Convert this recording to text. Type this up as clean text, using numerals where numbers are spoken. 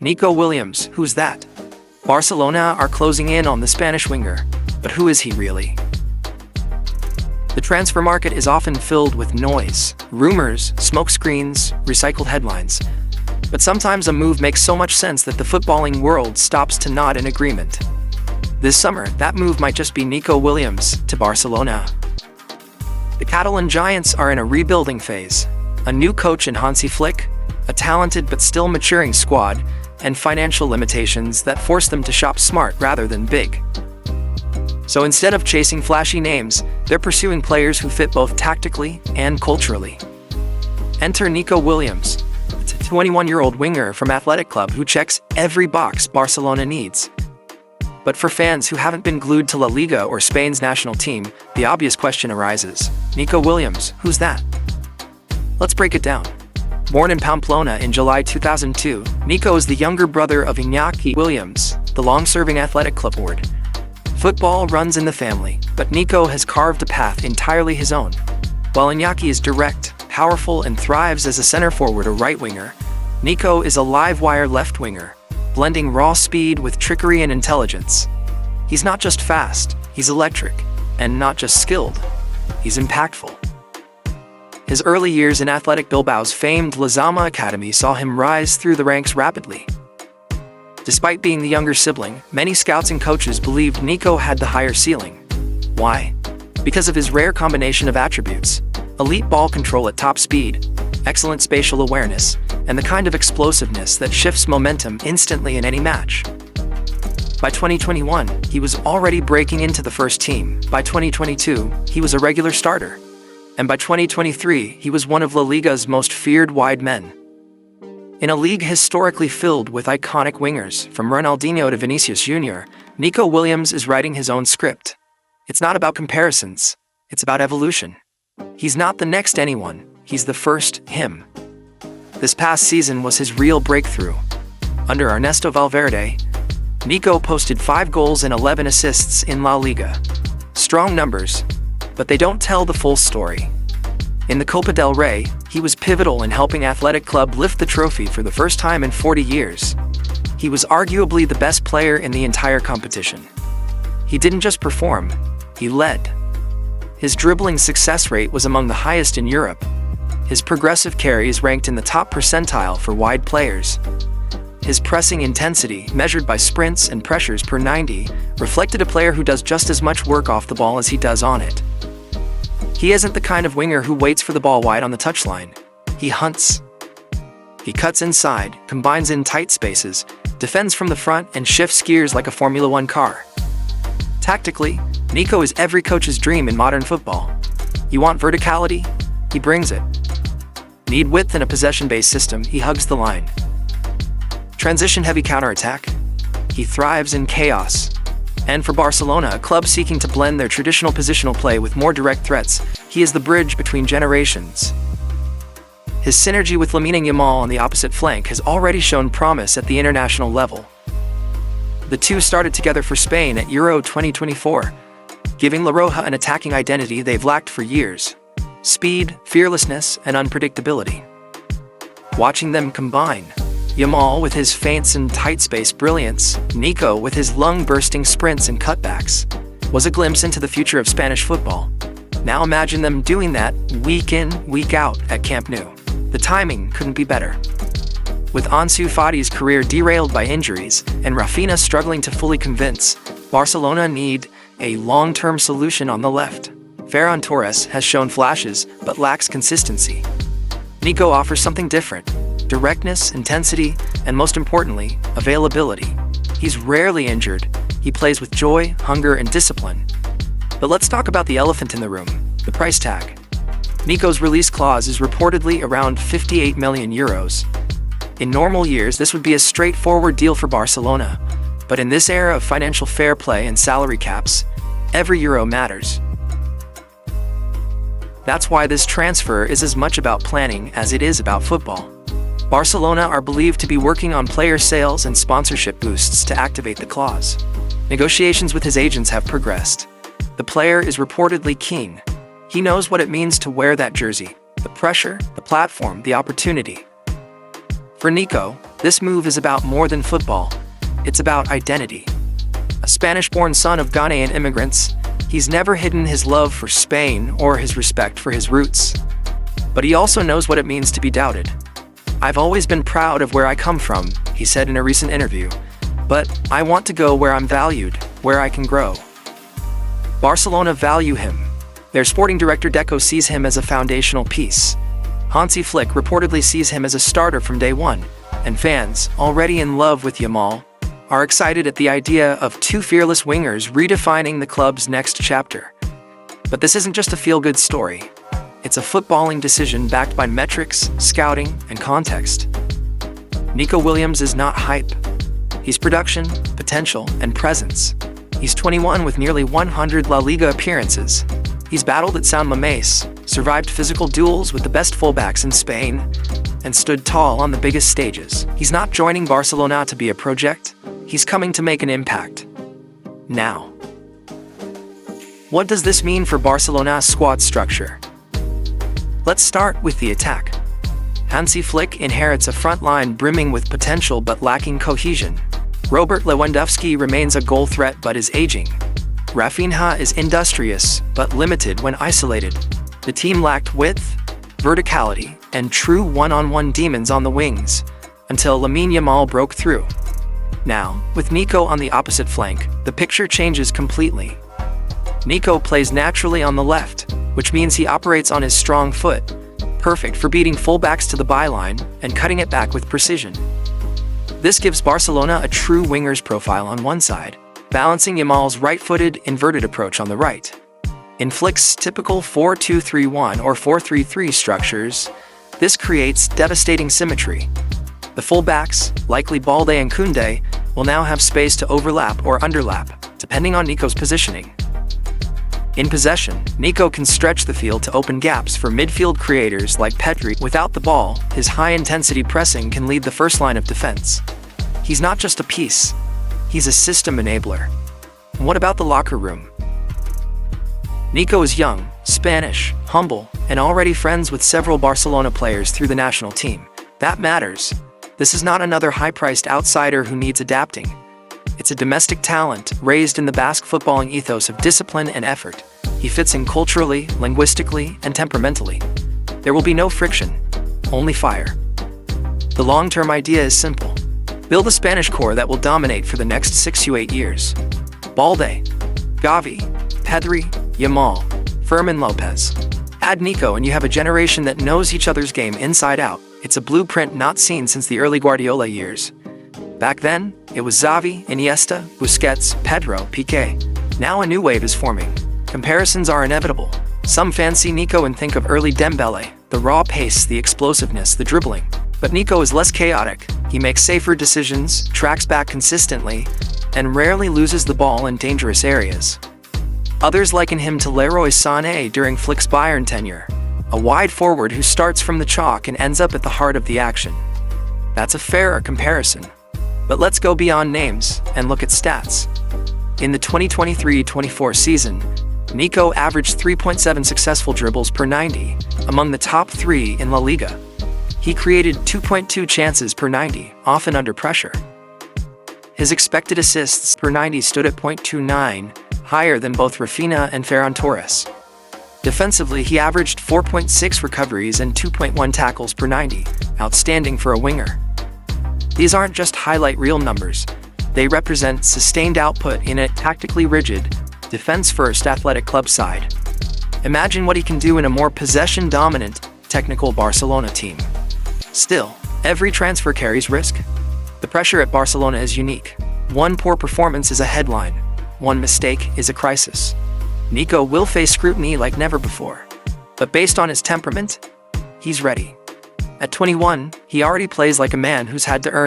Nico Williams, who's that? Barcelona are closing in on the Spanish winger, but who is he really? The transfer market is often filled with noise, rumors, smokescreens, recycled headlines. But sometimes a move makes so much sense that the footballing world stops to nod in agreement. This summer, that move might just be Nico Williams to Barcelona. The Catalan Giants are in a rebuilding phase. A new coach in Hansi Flick, a talented but still maturing squad, and financial limitations that force them to shop smart rather than big. So instead of chasing flashy names, they're pursuing players who fit both tactically and culturally. Enter Nico Williams, a 21-year-old winger from Athletic Club who checks every box Barcelona needs. But for fans who haven't been glued to La Liga or Spain's national team, the obvious question arises. Nico Williams, who's that? Let's break it down. Born in Pamplona in July 2002, Nico is the younger brother of Iñaki Williams, the long-serving Athletic Club forward. Football runs in the family, but Nico has carved a path entirely his own. While Iñaki is direct, powerful, and thrives as a center forward or right winger, Nico is a live-wire left winger, blending raw speed with trickery and intelligence. He's not just fast, he's electric, and not just skilled, he's impactful. His early years in Athletic Bilbao's famed Lizama Academy saw him rise through the ranks rapidly. Despite being the younger sibling, many scouts and coaches believed Nico had the higher ceiling. Why? Because of his rare combination of attributes: elite ball control at top speed, excellent spatial awareness, and the kind of explosiveness that shifts momentum instantly in any match. By 2021, he was already breaking into the first team. By 2022, he was a regular starter. And by 2023, he was one of La Liga's most feared wide men. In a league historically filled with iconic wingers, from Ronaldinho to Vinicius Jr., Nico Williams is writing his own script. It's not about comparisons, it's about evolution. He's not the next anyone, he's the first him. This past season was his real breakthrough. Under Ernesto Valverde, Nico posted 5 goals and 11 assists in La Liga. Strong numbers, but they don't tell the full story. In the Copa del Rey, he was pivotal in helping Athletic Club lift the trophy for the first time in 40 years. He was arguably the best player in the entire competition. He didn't just perform, he led. His dribbling success rate was among the highest in Europe. His progressive carries ranked in the top percentile for wide players. His pressing intensity, measured by sprints and pressures per 90, reflected a player who does just as much work off the ball as he does on it. He isn't the kind of winger who waits for the ball wide on the touchline. He hunts. He cuts inside, combines in tight spaces, defends from the front, and shifts gears like a Formula One car. Tactically, Nico is every coach's dream in modern football. You want verticality? He brings it. Need width in a possession-based system? He hugs the line. Transition-heavy counterattack? He thrives in chaos. And for Barcelona, a club seeking to blend their traditional positional play with more direct threats, he is the bridge between generations. His synergy with Lamine Yamal on the opposite flank has already shown promise at the international level. The two started together for Spain at Euro 2024, giving La Roja an attacking identity they've lacked for years: speed, fearlessness, and unpredictability. Watching them combine, Yamal with his feints and tight space brilliance, Nico with his lung-bursting sprints and cutbacks, was a glimpse into the future of Spanish football. Now imagine them doing that week in, week out at Camp Nou. The timing couldn't be better. With Ansu Fati's career derailed by injuries and Raphinha struggling to fully convince, Barcelona need a long-term solution on the left. Ferran Torres has shown flashes but lacks consistency. Nico offers something different: directness, intensity, and most importantly, availability. He's rarely injured. He plays with joy, hunger, and discipline. But let's talk about the elephant in the room: the price tag. Nico's release clause is reportedly around 58 million euros. In normal years, this would be a straightforward deal for Barcelona. But in this era of financial fair play and salary caps, every euro matters. That's why this transfer is as much about planning as it is about football. Barcelona are believed to be working on player sales and sponsorship boosts to activate the clause. Negotiations with his agents have progressed. The player is reportedly keen. He knows what it means to wear that jersey: the pressure, the platform, the opportunity. For Nico, This move is about more than football. It's about identity. A Spanish-born son of Ghanaian immigrants, he's never hidden his love for Spain or his respect for his roots. But he also knows what it means to be doubted. "I've always been proud of where I come from," he said in a recent interview. "But I want to go where I'm valued, where I can grow." Barcelona value him. Their sporting director Deco sees him as a foundational piece. Hansi Flick reportedly sees him as a starter from day one, and fans, already in love with Yamal, are excited at the idea of two fearless wingers redefining the club's next chapter. But this isn't just a feel-good story. It's a footballing decision backed by metrics, scouting, and context. Nico Williams is not hype. He's production, potential, and presence. He's 21 with nearly 100 La Liga appearances. He's battled at San Mamés, survived physical duels with the best fullbacks in Spain, and stood tall on the biggest stages. He's not joining Barcelona to be a project. He's coming to make an impact. Now. What does this mean for Barcelona's squad structure? Let's start with the attack. Hansi Flick inherits a front line brimming with potential but lacking cohesion. Robert Lewandowski remains a goal threat but is aging. Raphinha is industrious but limited when isolated. The team lacked width, verticality, and true one-on-one demons on the wings, until Lamine Yamal broke through. Now, with Nico on the opposite flank, the picture changes completely. Nico plays naturally on the left, which means he operates on his strong foot, perfect for beating fullbacks to the byline and cutting it back with precision. This gives Barcelona a true winger's profile on one side, balancing Yamal's right-footed, inverted approach on the right. In Flick's typical 4-2-3-1 or 4-3-3 structures, this creates devastating symmetry. The fullbacks, likely Balde and Koundé, will now have space to overlap or underlap, depending on Nico's positioning. In possession, Nico can stretch the field to open gaps for midfield creators like Pedri. Without the ball, his high-intensity pressing can lead the first line of defense. He's not just a piece, he's a system enabler. And what about the locker room? Nico is young, Spanish, humble, and already friends with several Barcelona players through the national team. That matters. This is not another high-priced outsider who needs adapting. It's a domestic talent, raised in the Basque footballing ethos of discipline and effort. He fits in culturally, linguistically, and temperamentally. There will be no friction, only fire. The long-term idea is simple. Build a Spanish core that will dominate for the next 6 to 8 years. Balde, Xavi, Pedri, Yamal, Fermin Lopez. Add Nico and you have a generation that knows each other's game inside out. It's a blueprint not seen since the early Guardiola years. Back then, it was Xavi, Iniesta, Busquets, Pedro, Piqué. Now a new wave is forming. Comparisons are inevitable. Some fans see Nico and think of early Dembele, the raw pace, the explosiveness, the dribbling. But Nico is less chaotic. He makes safer decisions, tracks back consistently, and rarely loses the ball in dangerous areas. Others liken him to Leroy Sané during Flick's Bayern tenure, a wide forward who starts from the chalk and ends up at the heart of the action. That's a fairer comparison. But let's go beyond names and look at stats. In the 2023-24 season, Nico averaged 3.7 successful dribbles per 90, among the top 3 in La Liga. He created 2.2 chances per 90, often under pressure. His expected assists per 90 stood at 0.29, higher than both Raphinha and Ferran Torres. Defensively, he averaged 4.6 recoveries and 2.1 tackles per 90, outstanding for a winger. These aren't just highlight reel numbers. They represent sustained output in a tactically rigid, defense-first athletic club side. Imagine what he can do in a more possession-dominant, technical Barcelona team. Still, every transfer carries risk. The pressure at Barcelona is unique. One poor performance is a headline. One mistake is a crisis. Nico will face scrutiny like never before. But based on his temperament, he's ready. At 21, he already plays like a man who's had to earn